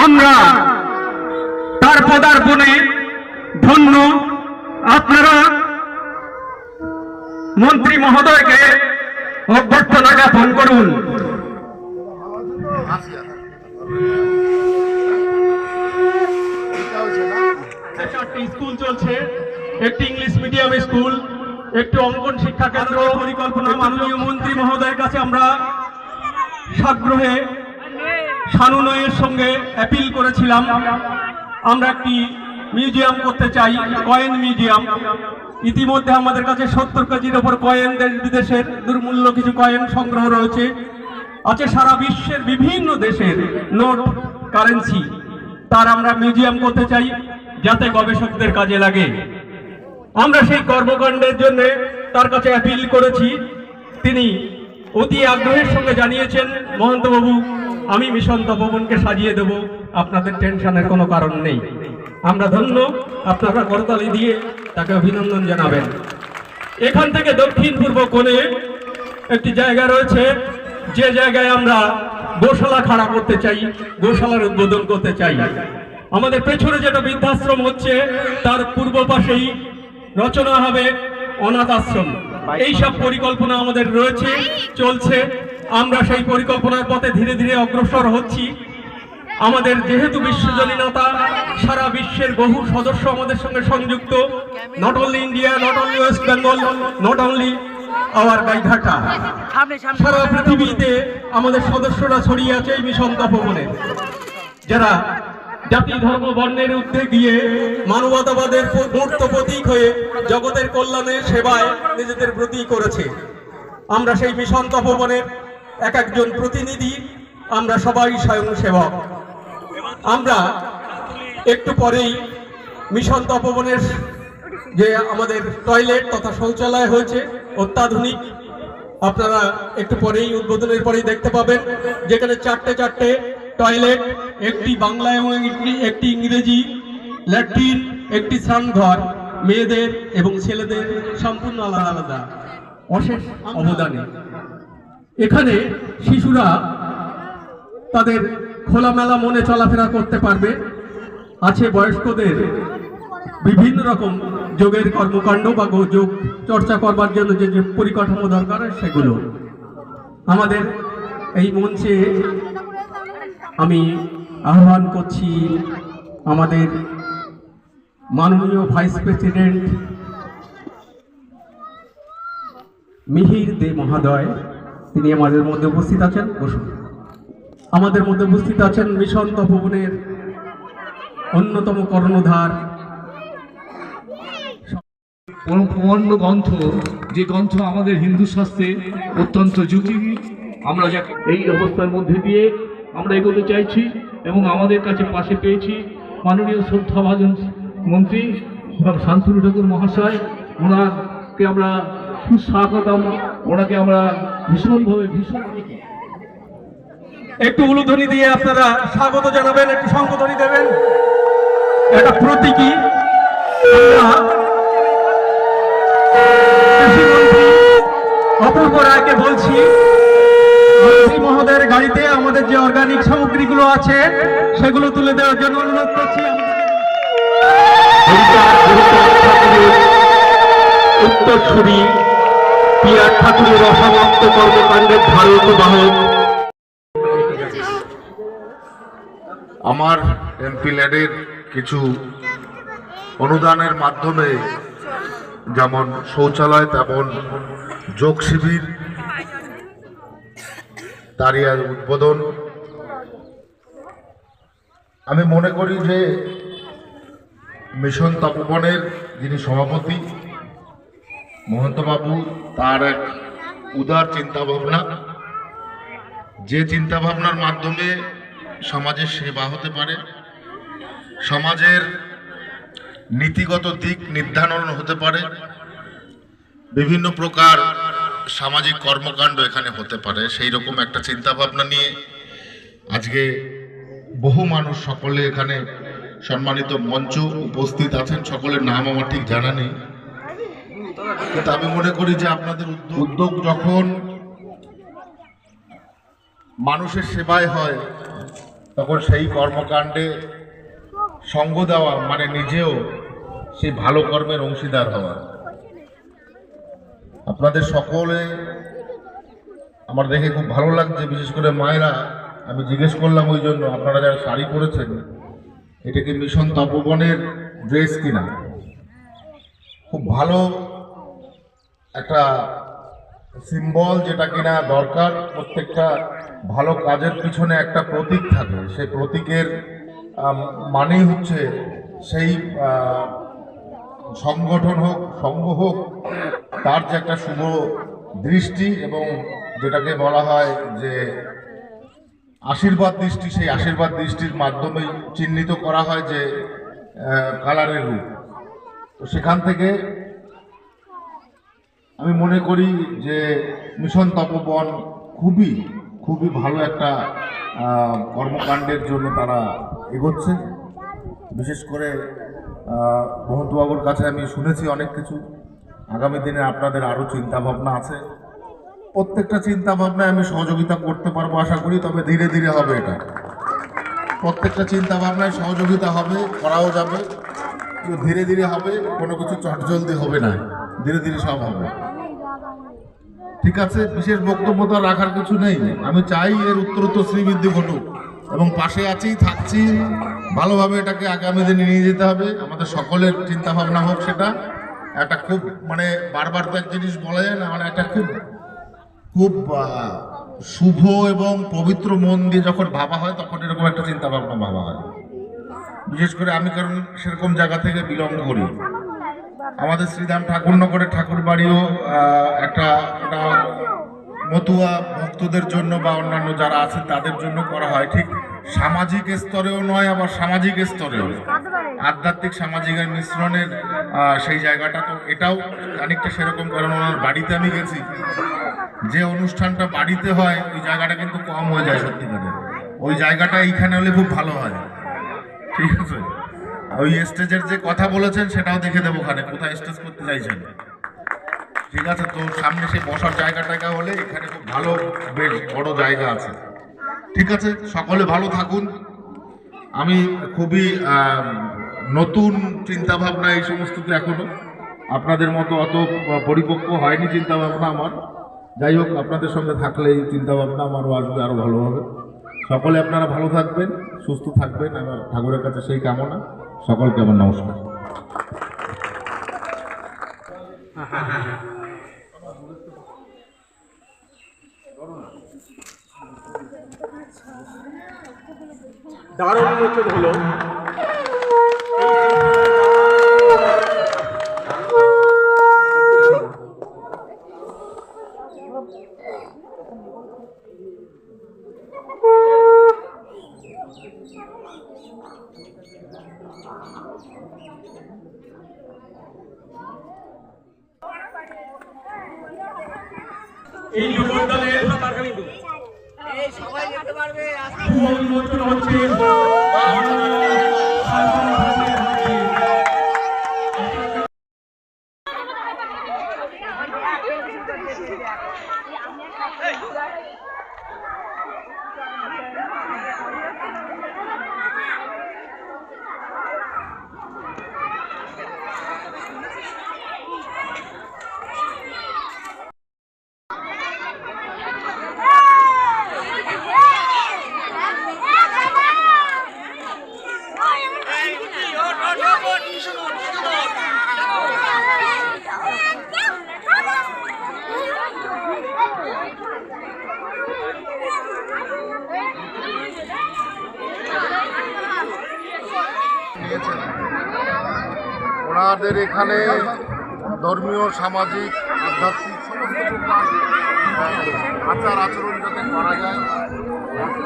আমরা তার পদার্পণে ধন্য। আপনারা মন্ত্রী মহোদয়কে অভ্যর্থনা জ্ঞাপন করুন। চারটি স্কুল চলছে, একটি ইংলিশ মিডিয়াম স্কুল, একটি অঙ্কন শিক্ষা কেন্দ্র পরিকল্পনা। মাননীয় মন্ত্রী মহোদয়ের কাছে আমরা সাগ্রহে সানুনয়ের সঙ্গে অ্যাপিল করেছিলাম, আমরা একটি মিউজিয়াম করতে চাই, কয়েন মিউজিয়াম। ইতিমধ্যে আমাদের কাছে 70 কেজির ওপর কয়েন দেশ বিদেশের দুর্মূল্য কিছু কয়েন সংগ্রহ রয়েছে, আছে সারা বিশ্বের বিভিন্ন দেশের নোট কারেন্সি। তার আমরা মিউজিয়াম করতে চাই যাতে গবেষকদের কাজে লাগে। আমরা সেই কর্মকাণ্ডের জন্য তার কাছে অ্যাপিল করেছি। তিনি অতি আগ্রহের সঙ্গে জানিয়েছেন, মহন্তবাবু আমি মিশন তপবনকে সাজিয়ে দেব, আপনাদের টেনশনের কোনো কারণ নেই। আমরা ধন্য, আপনারা করতালি দিয়ে তাকে অভিনন্দন জানাবেন। এখান থেকে দক্ষিণ পূর্ব কোণে একটি জায়গা রয়েছে, যে জায়গায় আমরা গোশালা খাড়া করতে চাই, গোশালার উদ্বোধন করতে চাই। আমাদের পেছনে যেটা বৃদ্ধাশ্রম হচ্ছে তার পূর্ব পাশেই রচনা হবে অনাথ আশ্রম। এইসব পরিকল্পনা আমাদের রয়েছে, চলছে। আমরা সেই পরিকল্পনার পথে ধীরে ধীরে অগ্রসর হচ্ছি। আমাদের যেহেতু বিশ্বজনীনতা, সারা বিশ্বের বহু সদস্য আমাদের সঙ্গে সংযুক্ত, not only India, not only West Bengal, not only our Gaighata, সারা পৃথিবীতে আমাদের সদস্যরা ছড়িয়ে আছে এই মিশন তপবনে, যারা জাতি ধর্ম বর্ণের ঊর্ধ্বে গিয়ে মানবতাবাদের মূর্ত প্রতীক হয়ে জগতের কল্যাণে সেবায় নিজেদের ব্রতী করেছে। আমরা সেই মিশন তপবনের এক একজন প্রতিনিধি, আমরা সবাই স্বয়ংসেবক। আমরা একটু পরেই মিশন তপবনের যে আমাদের টয়লেট তথা শৌচালয় হয়েছে অত্যাধুনিক, আপনারা একটু পরেই উদ্বোধনের পরেই দেখতে পাবেন, যেখানে চারটে টয়লেট, একটি বাংলা এবং একটি ইংরেজি, ল্যাট্রিন, একটি স্নানঘর, মেয়েদের এবং ছেলেদের সম্পূর্ণ আলাদা আলাদা, অশেষ অবদানে। এখানে শিশুরা তাদের খোলামেলা মনে চলাফেরা করতে পারবে। আছে বয়স্কদের বিভিন্ন রকম যোগের কর্মকাণ্ড বা যোগ চর্চা করবার জন্য যে যে পরিকাঠামো দরকার সেগুলো। আমাদের এই মঞ্চে আমি আহ্বান করছি আমাদের মাননীয় ভাইস প্রেসিডেন্ট মিহির দে মহোদয়, তিনি আমাদের মধ্যে উপস্থিত আছেন। বসুন। আমাদের মধ্যে উপস্থিত আছেন মিশন তপবনের অন্যতম কর্ণধার, অন্য গ্রন্থ, যে গ্রন্থ আমাদের হিন্দু শাস্ত্রে অত্যন্ত যুগী। আমরা যাকে এই অবস্থার মধ্যে দিয়ে আমরা এগোতে চাইছি এবং আমাদের কাছে পাশে পেয়েছি মাননীয় শ্রদ্ধাভাজন মন্ত্রী শান্তনু ঠাকুর মহাশয়। ওনাকে আমরা সুস্বাগতম, ওনাকে আমরা ভীষণ একটু উলুধ্বনি দিয়ে আপনারা স্বাগত জানাবেন, একটু শঙ্খধ্বনি দেবেন। এটা প্রতীকী। অপূর্ব রায়কে বলছি, মন্ত্রী মহোদয়ের গাড়িতে আমাদের যে অর্গানিক সামগ্রীগুলো আছে সেগুলো তুলে দেওয়ার জন্য অনুরোধ করছি। উত্তরসূরি পিয়ার ঠাকুরের অসমাপ্ত কর্মকাণ্ডের ধারক বাহক আমার এমপি ল্যাডের কিছু অনুদানের মাধ্যমে যেমন শৌচালয় তেমন যোগ শিবির, তারই উদ্বোধন। আমি মনে করি যে মিশন তপবনের যিনি সভাপতি মহন্তবাবু, তার এক উদার চিন্তাভাবনা, যে চিন্তাভাবনার মাধ্যমে সমাজের সেবা হতে পারে, সমাজের নীতিগত দিক নির্ধারণ হতে পারে, বিভিন্ন প্রকার সামাজিক কর্মকাণ্ড এখানে হতে পারে, সেই রকম একটা চিন্তাভাবনা নিয়ে আজকে বহু মানুষ, সকলে এখানে সম্মানিত মঞ্চ উপস্থিত আছেন, সকলের নাম আমার ঠিক জানা নেই, কিন্তু আমি মনে করি যে আপনাদের উদ্যোগ যখন মানুষের সেবায় হয় তখন সেই কর্মকাণ্ডে সঙ্গ দেওয়া মানে নিজেও সেই ভালো কর্মের অংশীদার হওয়া। আপনাদের সকলে আমার দেখে খুব ভালো লাগছে, বিশেষ করে মায়েরা। আমি জিজ্ঞেস করলাম ওই জন্য, আপনারা যারা শাড়ি পরেছেন এটা কি মিশন তপবনের ড্রেস কিনা? খুব ভালো একটা সিম্বল, যেটা কিনা দরকার। প্রত্যেকটা ভালো কাজের পিছনে একটা প্রতীক থাকে, সেই প্রতীকের মানেই হচ্ছে সেই সংগঠন হোক, সংঘ হোক, তার যে একটা শুভ দৃষ্টি এবং যেটাকে বলা হয় যে আশীর্বাদ দৃষ্টি, সেই আশীর্বাদ দৃষ্টির মাধ্যমে চিহ্নিত করা হয় যে কালারের রূপ। তো সেখান থেকে আমি মনে করি যে মিশন তপবন খুবই খুবই ভালো একটা কর্মকাণ্ডের জন্য তারা এগোচ্ছে। বিশেষ করে মহন্তবাবুর কাছে আমি শুনেছি অনেক কিছু। আগামী দিনে আপনাদের আরও চিন্তাভাবনা আছে, প্রত্যেকটা চিন্তাভাবনায় আমি সহযোগিতা করতে পারবো আশা করি। তবে ধীরে ধীরে হবে, এটা প্রত্যেকটা চিন্তাভাবনায় সহযোগিতা হবে, করাও যাবে, কিন্তু ধীরে ধীরে হবে, কোনো কিছু চটজলদি হবে না, ধীরে ধীরে সব হবে। ঠিক আছে, বিশেষ বক্তব্য তো রাখার কিছু নেই। আমি চাই এর উত্তরোত্তর শ্রীবৃদ্ধি ঘটুক এবং পাশে আছি, থাকছি, ভালোভাবে এটাকে আগামী দিনে নিয়ে যেতে হবে। আমাদের সকলের চিন্তা ভাবনা হোক সেটা একটা খুব মানে বারবার তো এক জিনিস বলা যায় না, মানে একটা খুব খুব শুভ এবং পবিত্র মন দিয়ে যখন ভাবা হয় তখন এরকম একটা চিন্তা ভাবনা ভাবা হয়। বিশেষ করে আমি কারণ সেরকম জায়গা থেকে বিলং করি। আমাদের শ্রীধাম ঠাকুরনগরের ঠাকুর বাড়িও একটা মতুয়া ভক্তদের জন্য বা অন্যান্য যারা আছে তাদের জন্য করা হয়। ঠিক সামাজিক স্তরেও নয়, আবার সামাজিক স্তরেও, আধ্যাত্মিক সামাজিকের মিশ্রণের সেই জায়গাটা। তো এটাও খানিকটা সেরকম, কারণ ওনার বাড়িতে আমি গেছি, যে অনুষ্ঠানটা বাড়িতে হয় ওই জায়গাটা কিন্তু কম হয়ে যায় সত্যিকারের। ওই জায়গাটা এইখানে হলে খুব ভালো হয়। ঠিক আছে, ওই স্টেজের যে কথা বলেছেন সেটাও দেখে দেবো ওখানে, কোথায় স্টেজ করতে চাইছেন। ঠিক আছে, তো সামনে সেই বসার জায়গাটা হলে এখানে খুব ভালো, বেশ বড় জায়গা আছে। ঠিক আছে, সকলে ভালো থাকুন। আমি খুবই নতুন চিন্তাভাবনা এই সমস্ততে, এখনো আপনাদের মতো অত পরিপক্ক হয়নি চিন্তাভাবনা আমার। যাই হোক, আপনাদের সঙ্গে থাকলে এই চিন্তাভাবনা আমারও আসবে আরও ভালোভাবে। সকলে আপনারা ভালো থাকবেন, সুস্থ থাকবেন, আমার ঠাকুরের কাছে সেই কামনা। সকলকে আমার নমস্কার। দারুণ উন্মোচন হলো। এই যুবদলের উন্মোচন হচ্ছে। ওনাদের এখানে ধর্মীয়, সামাজিক, আধ্যাত্মিক সমস্ত প্রকার আচার আচরণ যাতে করা যায়,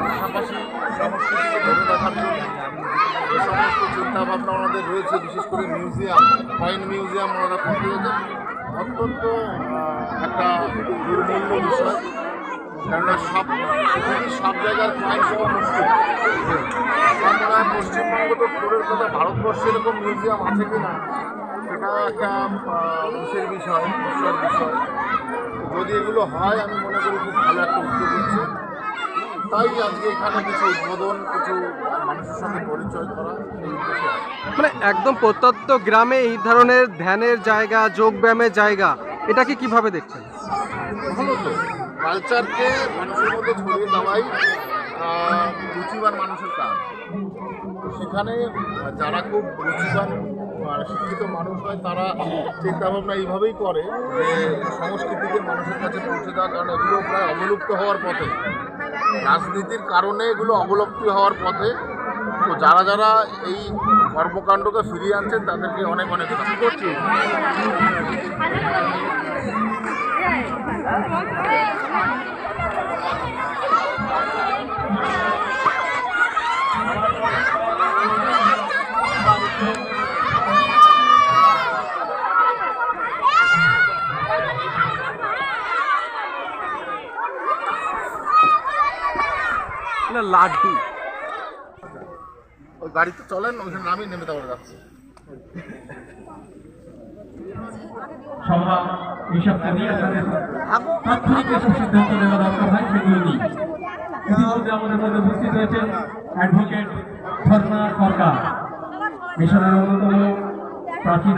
পাশাপাশি সংস্কৃতিকে ধরে রাখার জন্য এই সমস্ত চিন্তাভাবনা ওনাদের রয়েছে। বিশেষ করে মিউজিয়াম, কয়েন মিউজিয়াম ওনারা করতে গেছেন, অত্যন্ত একটা দুর্মূল্য বিষয়। কেননা সব জায়গার কয়েন সহ মুশকিল। আমরা পশ্চিমবঙ্গ তো দূরের কথা, ভারতবর্ষে এরকম মিউজিয়াম আছে কি না সেটা একটা বিশেষ বিষয়, বিষয়। যদি এগুলো হয় আমি মনে করি খুব ভালো একটা উদ্যোগ হচ্ছে। তাই আজকে এখানে কিছু উদ্বোধন, কিছু মানুষের সঙ্গে পরিচয় করা এই উদ্দেশ্যে আসা। মানে একদম প্রত্যন্ত গ্রামে এই ধরনের ধ্যানের জায়গা, যোগ ব্যায়ামের জায়গা, এটাকে কিভাবে দেখছেন? ভালো তো, কালচারকে মানুষের মধ্যে ছড়িয়ে দেওয়াই রুচিবান মানুষের কাজ। তো সেখানে যারা খুব রুচিবান শিক্ষিত মানুষ হয় তারা চিন্তাভাবনা এইভাবেই করে যে সংস্কৃতিকে মানুষের কাছে পৌঁছে দেওয়ার কারণে এগুলো প্রায় অবলুপ্ত হওয়ার পথে, রাজনীতির কারণে এগুলো অবলুপ্তি হওয়ার পথে। তো যারা যারা এই কর্মকাণ্ডকে ফিরিয়ে আনছেন তাদেরকে অনেক অনেক কিছু করছি। না লাড্ডু ওই গাড়িতে চলেন, ওইখানে নামিয়ে নেমে তারপরে যাচ্ছে। সভা এইসবটা নিয়ে আপনাদের তাৎক্ষণিক এসব সিদ্ধান্ত নেওয়া দরকার হয়, সেগুলো নিয়ে ইতিমধ্যে আমাদের মধ্যে উপস্থিত হয়েছেন অ্যাডভোকেট ঝর্ণা সরকার, মিশনের অন্যতম প্রাচীন